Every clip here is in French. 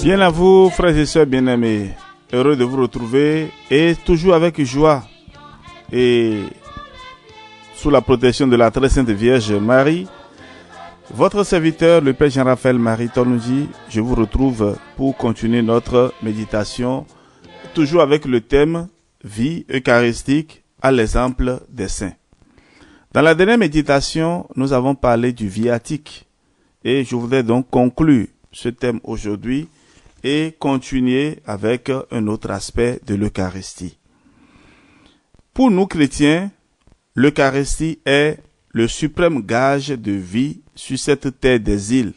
Bien à vous, frères et sœurs bien-aimés. Heureux de vous retrouver et toujours avec joie et sous la protection de la très sainte Vierge Marie. Votre serviteur, le Père Jean-Raphaël Marie Tornouji, je vous retrouve pour continuer notre méditation, toujours avec le thème « Vie eucharistique à l'exemple des saints ». Dans la dernière méditation, nous avons parlé du viatique et je voudrais donc conclure ce thème aujourd'hui et continuer avec un autre aspect de l'Eucharistie. Pour nous chrétiens, l'Eucharistie est le suprême gage de vie sur cette terre d'exil.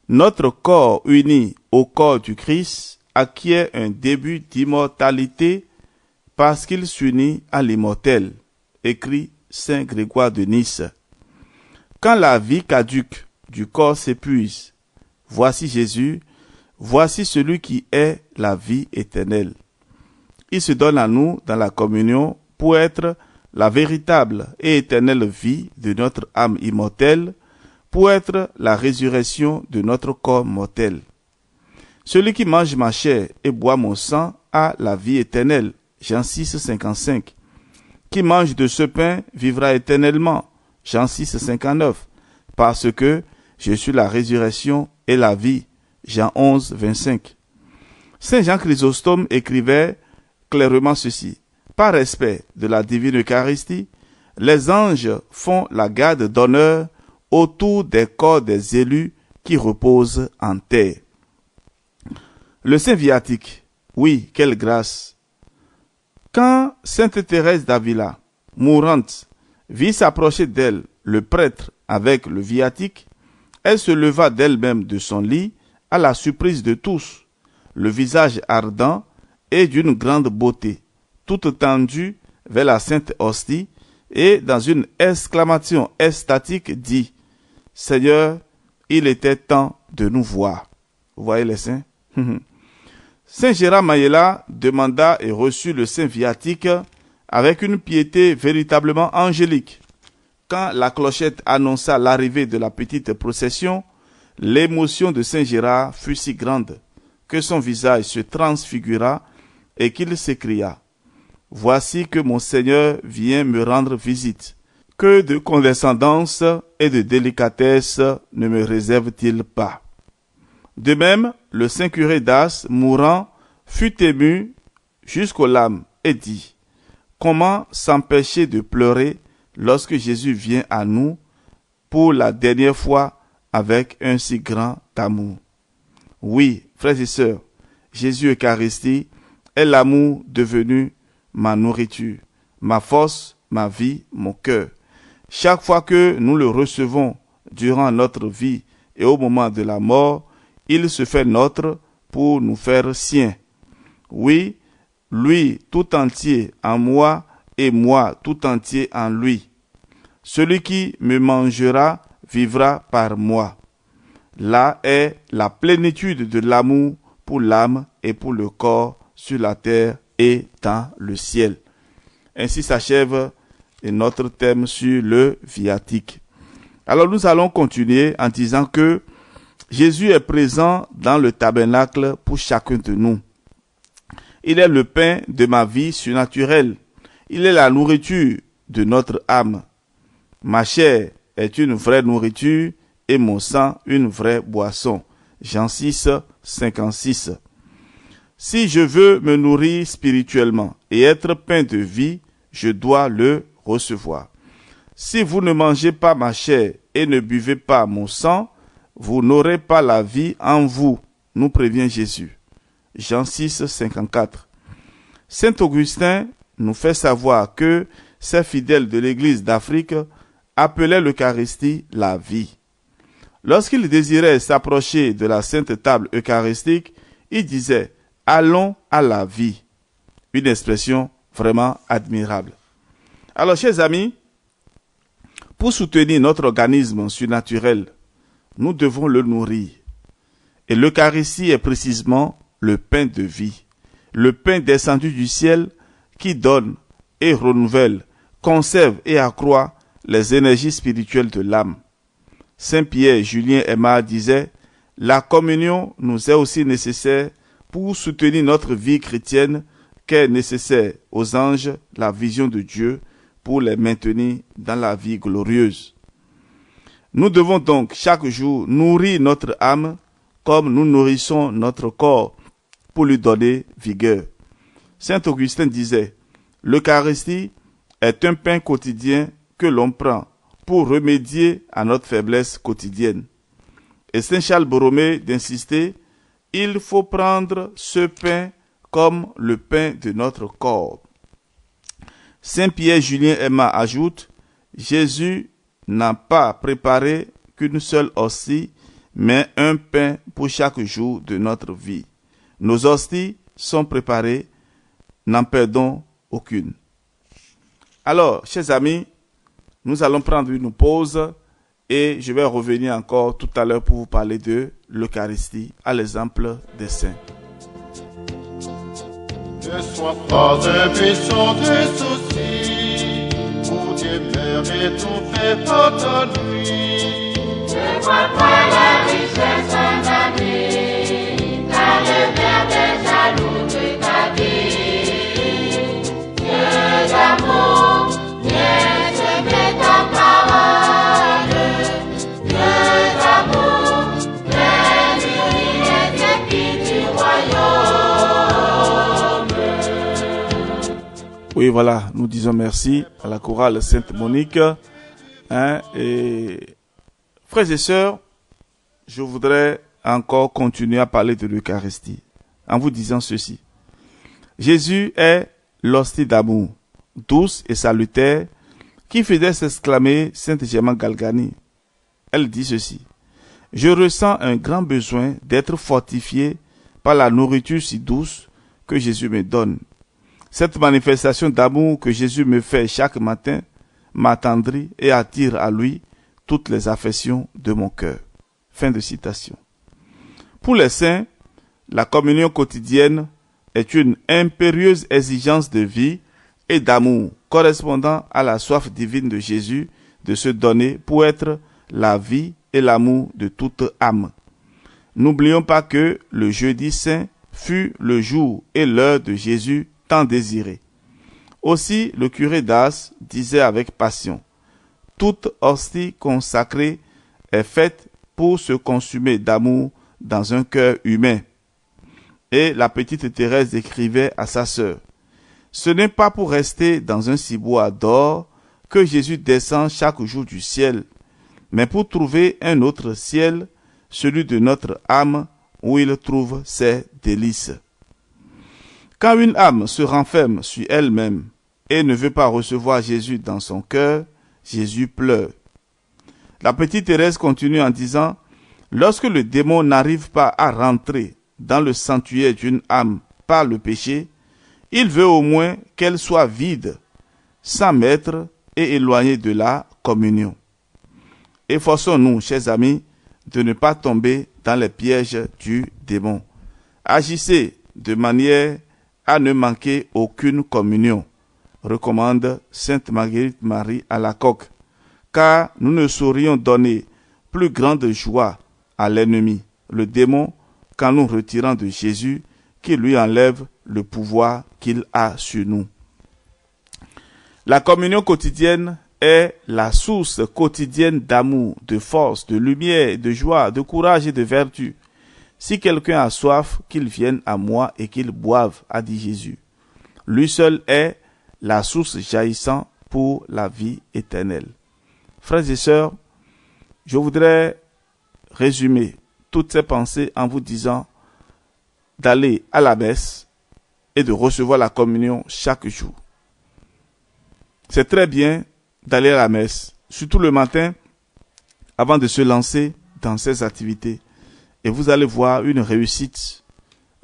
Notre corps uni au corps du Christ acquiert un début d'immortalité parce qu'il s'unit à l'immortel, écrit Saint Grégoire de Nice. Quand la vie caduque du corps s'épuise, voici Jésus, voici celui qui est la vie éternelle. Il se donne à nous dans la communion pour être la véritable et éternelle vie de notre âme immortelle, pour être la résurrection de notre corps mortel. Celui qui mange ma chair et boit mon sang a la vie éternelle. Jean 6, 55. Qui mange de ce pain vivra éternellement. Jean 6, 59. Parce que je suis la résurrection et la vie. Jean 11, 25. Saint Jean Chrysostome écrivait clairement ceci. Par respect de la divine Eucharistie, les anges font la garde d'honneur autour des corps des élus qui reposent en terre. Le Saint Viatique, oui, quelle grâce! Quand Sainte Thérèse d'Avila, mourante, vit s'approcher d'elle le prêtre avec le viatique, elle se leva d'elle-même de son lit à la surprise de tous, le visage ardent et d'une grande beauté, toute tendue vers la Sainte Hostie, et dans une exclamation extatique dit « Seigneur, il était temps de nous voir. » Vous voyez les saints? Saint Gérard Mayela demanda et reçut le Saint Viatique avec une piété véritablement angélique. Quand la clochette annonça l'arrivée de la petite procession, l'émotion de Saint Gérard fut si grande que son visage se transfigura et qu'il s'écria « Voici que mon Seigneur vient me rendre visite. Que de condescendance et de délicatesse ne me réserve-t-il pas ?» De même, le saint curé d'Ars, mourant, fut ému jusqu'aux larmes et dit « Comment s'empêcher de pleurer lorsque Jésus vient à nous pour la dernière fois avec un si grand amour ?» Oui, frères et sœurs, Jésus Eucharistie est l'amour devenu ma nourriture, ma force, ma vie, mon cœur. Chaque fois que nous le recevons durant notre vie et au moment de la mort, il se fait nôtre pour nous faire siens. Oui, lui tout entier en moi et moi tout entier en lui. Celui qui me mangera vivra par moi. Là est la plénitude de l'amour pour l'âme et pour le corps sur la terre et dans le ciel. Ainsi s'achève notre thème sur le viatique. Alors nous allons continuer en disant que Jésus est présent dans le tabernacle pour chacun de nous. Il est le pain de ma vie surnaturelle. Il est la nourriture de notre âme. Ma chair est une vraie nourriture et mon sang une vraie boisson. Jean 6, 56. Si je veux me nourrir spirituellement et être pain de vie, je dois le recevoir. Si vous ne mangez pas ma chair et ne buvez pas mon sang, vous n'aurez pas la vie en vous, nous prévient Jésus. Jean 6, 54. Saint Augustin nous fait savoir que ces fidèles de l'Église d'Afrique appelaient l'Eucharistie la vie. Lorsqu'ils désiraient s'approcher de la sainte table eucharistique, ils disaient « Allons à la vie ». Une expression vraiment admirable. Alors, chers amis, pour soutenir notre organisme surnaturel, nous devons le nourrir. Et l'Eucharistie est précisément le pain de vie, le pain descendu du ciel qui donne et renouvelle, conserve et accroît les énergies spirituelles de l'âme. Saint Pierre Julien Aymar disait la communion nous est aussi nécessaire pour soutenir notre vie chrétienne, qu'est nécessaire aux anges la vision de Dieu pour les maintenir dans la vie glorieuse. Nous devons donc chaque jour nourrir notre âme comme nous nourrissons notre corps pour lui donner vigueur. Saint Augustin disait, « L'Eucharistie est un pain quotidien que l'on prend pour remédier à notre faiblesse quotidienne. » Et Saint Charles Borromée d'insister, « Il faut prendre ce pain comme le pain de notre corps. » Saint Pierre Julien Aimant ajoute, « Jésus n'a pas préparé qu'une seule hostie, mais un pain pour chaque jour de notre vie. Nos hosties sont préparées, n'en perdons aucune. » Alors, chers amis, nous allons prendre une pause et je vais revenir encore tout à l'heure pour vous parler de l'Eucharistie à l'exemple des saints. Ne sois pas un péchant de soucis, pour Dieu Père et tout fait par ta nuit. Ne vois pas la richesse d'un ami, car le Père des jaloux de ta vie. Dieu d'amour, viens aimer ta parole. Dieu d'amour, viens nourrir les filles du royaume. Oui, voilà, nous disons merci à la chorale Sainte Monique. Et frères et sœurs, je voudrais encore continuer à parler de l'Eucharistie en vous disant ceci. Jésus est l'hostie d'amour, douce et salutaire, qui faisait s'exclamer Sainte Germaine Galgani. Elle dit ceci. Je ressens un grand besoin d'être fortifié par la nourriture si douce que Jésus me donne. Cette manifestation d'amour que Jésus me fait chaque matin m'attendrit et attire à lui toutes les affections de mon cœur. Fin de citation. Pour les saints, la communion quotidienne est une impérieuse exigence de vie et d'amour correspondant à la soif divine de Jésus de se donner pour être la vie et l'amour de toute âme. N'oublions pas que le jeudi saint fut le jour et l'heure de Jésus tant désiré. Aussi, le curé d'Ars disait avec passion, « Toute hostie consacrée est faite pour se consumer d'amour dans un cœur humain. » Et la petite Thérèse écrivait à sa sœur, « Ce n'est pas pour rester dans un ciboire d'or que Jésus descend chaque jour du ciel, mais pour trouver un autre ciel, celui de notre âme, où il trouve ses délices. » Quand une âme se renferme sur elle-même et ne veut pas recevoir Jésus dans son cœur, Jésus pleure. La petite Thérèse continue en disant, « Lorsque le démon n'arrive pas à rentrer dans le sanctuaire d'une âme par le péché, il veut au moins qu'elle soit vide, sans maître et éloignée de la communion. » Efforçons-nous, chers amis, de ne pas tomber dans les pièges du démon. Agissez de manière à ne manquer aucune communion, recommande Sainte Marguerite Marie Alacoque, car nous ne saurions donner plus grande joie à l'ennemi, le démon, qu'en nous retirant de Jésus, qui lui enlève le pouvoir qu'il a sur nous. La communion quotidienne est la source quotidienne d'amour, de force, de lumière, de joie, de courage et de vertu. Si quelqu'un a soif, qu'il vienne à moi et qu'il boive, a dit Jésus. Lui seul est la source jaillissant pour la vie éternelle. Frères et sœurs, je voudrais résumer toutes ces pensées en vous disant d'aller à la messe et de recevoir la communion chaque jour. C'est très bien d'aller à la messe, surtout le matin, avant de se lancer dans ces activités. Et vous allez voir une réussite,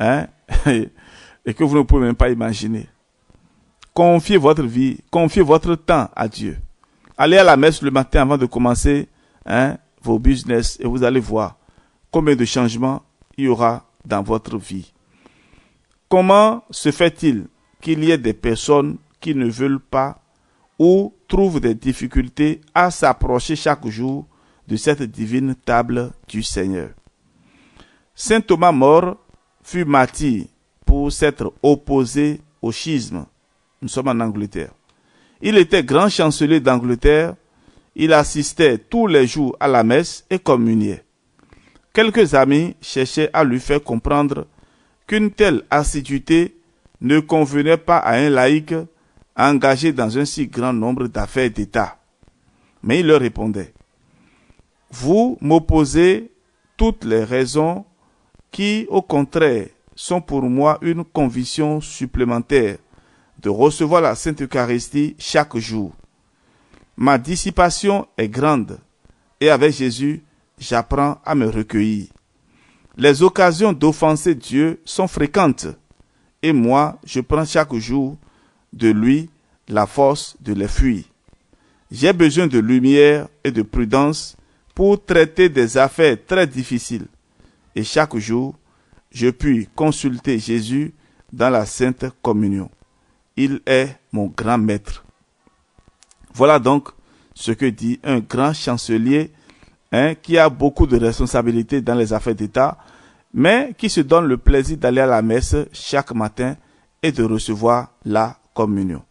et que vous ne pouvez même pas imaginer. Confiez votre vie, confiez votre temps à Dieu. Allez à la messe le matin avant de commencer vos business et vous allez voir combien de changements il y aura dans votre vie. Comment se fait-il qu'il y ait des personnes qui ne veulent pas ou trouvent des difficultés à s'approcher chaque jour de cette divine table du Seigneur? Saint Thomas mort fut martyr pour s'être opposé au schisme. Nous sommes en Angleterre. Il était grand chancelier d'Angleterre. Il assistait tous les jours à la messe et communiait. Quelques amis cherchaient à lui faire comprendre qu'une telle assiduité ne convenait pas à un laïc engagé dans un si grand nombre d'affaires d'État. Mais il leur répondait: « Vous m'opposez toutes les raisons qui, au contraire, sont pour moi une conviction supplémentaire de recevoir la Sainte Eucharistie chaque jour. Ma dissipation est grande et avec Jésus, j'apprends à me recueillir. Les occasions d'offenser Dieu sont fréquentes et moi, je prends chaque jour de lui la force de les fuir. J'ai besoin de lumière et de prudence pour traiter des affaires très difficiles et chaque jour, je puis consulter Jésus dans la Sainte Communion. Il est mon grand maître. » Voilà donc ce que dit un grand chancelier qui a beaucoup de responsabilités dans les affaires d'État, mais qui se donne le plaisir d'aller à la messe chaque matin et de recevoir la communion.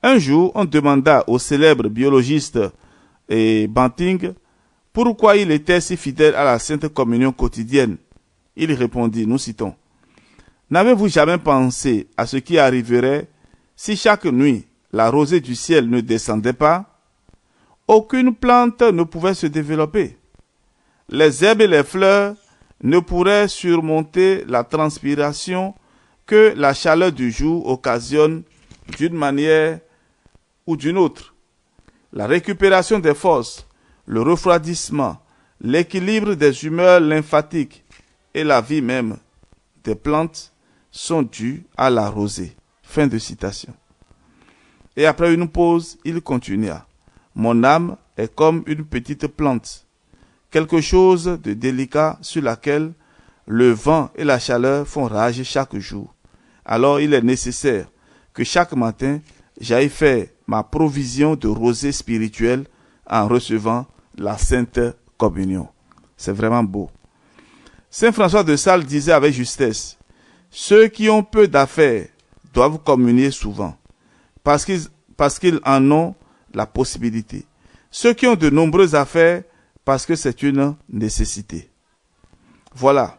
Un jour, on demanda au célèbre biologiste Banting pourquoi il était si fidèle à la Sainte Communion quotidienne. Il répondit, nous citons: « N'avez-vous jamais pensé à ce qui arriverait si chaque nuit la rosée du ciel ne descendait pas? Aucune plante ne pouvait se développer. Les herbes et les fleurs ne pourraient surmonter la transpiration que la chaleur du jour occasionne d'une manière ou d'une autre. La récupération des forces, le refroidissement, l'équilibre des humeurs lymphatiques et la vie même des plantes sont dus à la rosée. » Fin de citation. Et après une pause, il continua: « Mon âme est comme une petite plante, quelque chose de délicat sur laquelle le vent et la chaleur font rage chaque jour. Alors il est nécessaire que chaque matin, j'aille faire ma provision de rosée spirituelle en recevant la Sainte Communion. » C'est vraiment beau. Saint François de Sales disait avec justesse: « Ceux qui ont peu d'affaires doivent communier souvent, parce qu'ils en ont la possibilité. Ceux qui ont de nombreuses affaires, parce que c'est une nécessité. » Voilà.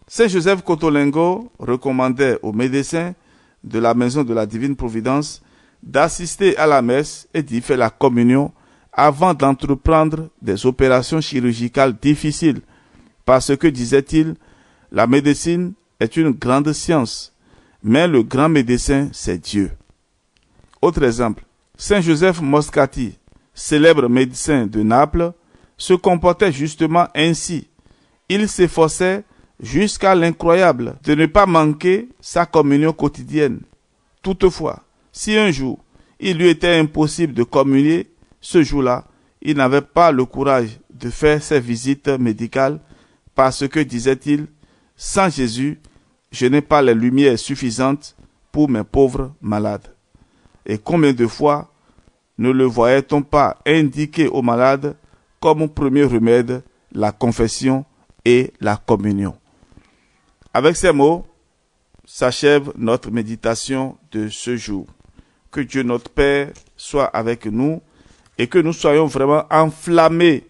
Saint Joseph Cotolengo recommandait aux médecins de la Maison de la Divine Providence d'assister à la messe et d'y faire la communion avant d'entreprendre des opérations chirurgicales difficiles, parce que, disait-il, la médecine est une grande science, mais le grand médecin, c'est Dieu. Autre exemple, Saint Joseph Moscati, célèbre médecin de Naples, se comportait justement ainsi. Il s'efforçait jusqu'à l'incroyable de ne pas manquer sa communion quotidienne. Toutefois, si un jour il lui était impossible de communier, ce jour-là, il n'avait pas le courage de faire ses visites médicales parce que, disait-il, sans Jésus, je n'ai pas les lumières suffisantes pour mes pauvres malades. Et combien de fois ne le voyait-on pas indiquer aux malades comme premier remède la confession et la communion? Avec ces mots, s'achève notre méditation de ce jour. Que Dieu notre Père soit avec nous et que nous soyons vraiment enflammés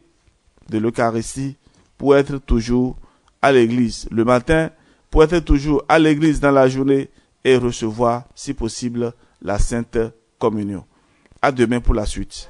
de l'Eucharistie pour être toujours à l'église le matin, pour être toujours à l'église dans la journée et recevoir, si possible, la Sainte Communion. À demain pour la suite.